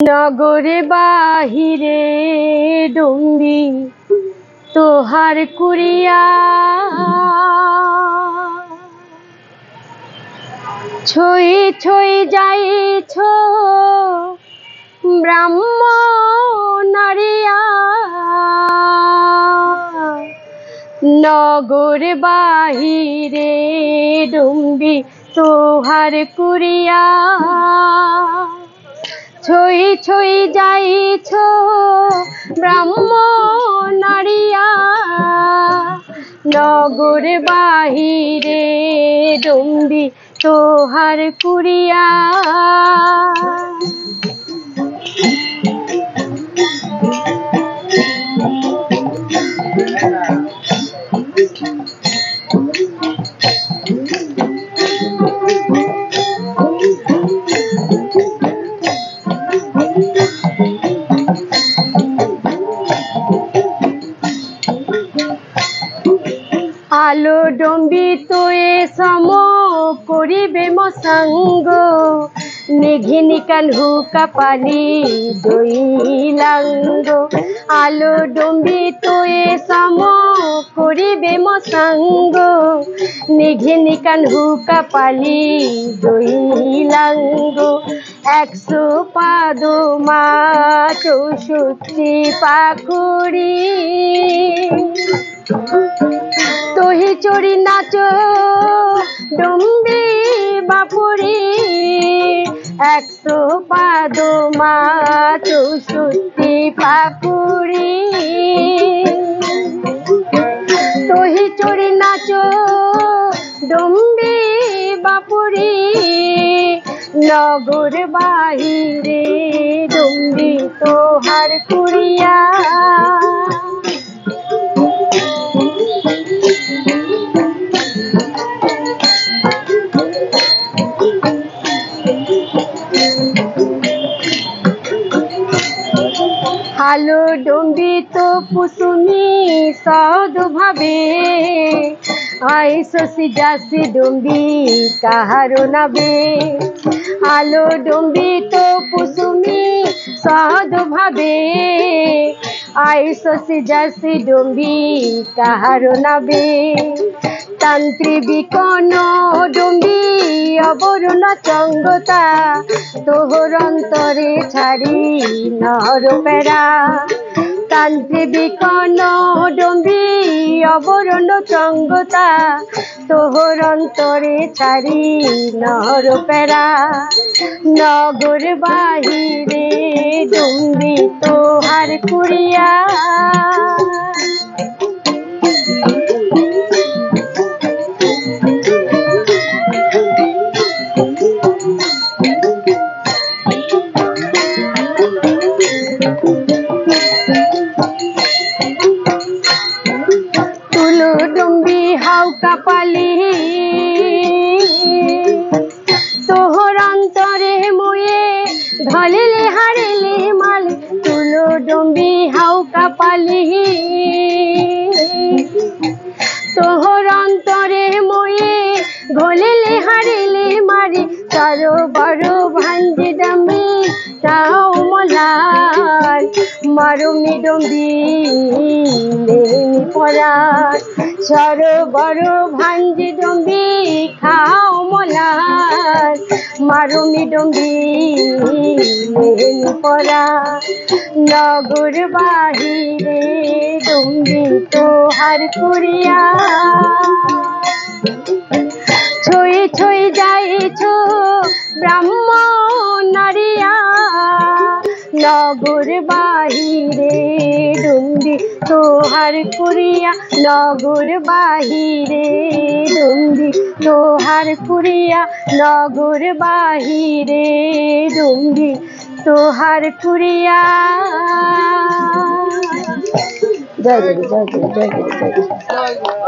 নগরে বাহিরে ডুম্বি তোহার কুড়িয়া ছই ছই যাইছ ব্রাহ্মণারিয়া নগর বাহিরে ডুম্বি তোহার কুড়িয়া ছই ছই যাইছ ব্রাহ্মণারিয়া নগর বাহিরে ডুম্বি তোহার কুড়িয়া আলো ডম্বি তোয়ে সম করিবে মসাঙ্গ নিঘিনি কানহু কাপালি দইলাঙ্গ আলো ডম্বি তোয়ে সম করিবে মসাঙ্গ নিঘিনি কানহু কাপালি দইলাঙ্গ 100 পাদমা 64 পাখুড়ি তোহি চড়ি নাচ ডুম্বি বাপুরি 100 পাদমা 64 পাখুড়ি তোহি চড়ি নাচ ডুম্বি বাপুরি নগর বাহিরে ডুম্বি তোহার কুড়িয়া আলো ডম্বি তো কুসুমি সদ ভাবে আইসি যাসি ডম্বি কাহারো নাবে আলো ডম্বি তো কুসুমি সদ ভাবে আইসি যাসি ডম্বি কাহারো নাবে তান্ত্রি বিকন ডম্বি অবরুণ চঙ্গতা তোহর অন্তরে ছাড়ি নহর পেরা তান্ত্রি বিকন ডম্বি অবরুণ চঙ্গতা তোহর অন্তরে ছাড়ি নহর পেরা নগর বাহিরে ডুম্বি তোহার কুড়িয়া কাপালি তোহর অন্তরে মুয়ে ধলিলে হারিলে মাল তুলো ডম্বি হাউ কাপালি তোহর অন্তরে মুয়ে ঘলিলে হারিলে মারি চারো বড় ভাঞ্জি ডম্বি তাও মলার মারুমি ডম্বি লেনি পরা সরো বড় ভাঞ্জি ডম্বি খাও মলার মারুমি ডম্বি লেনি পরা নগর বাহিরে ডম্বি তোহার কুড়িয়া ছই ছই যাইছ ব্রাহ্মণারিয়া নগর বাহিরে ডুম্বি তোহার কুড়িয়া নগর বাহিরে ডুম্বি তোহার কুড়িয়া নগর বাহিরে ডুম্বি তোহার কুড়িয়া জয় জয় জয় জয় জয় জয়।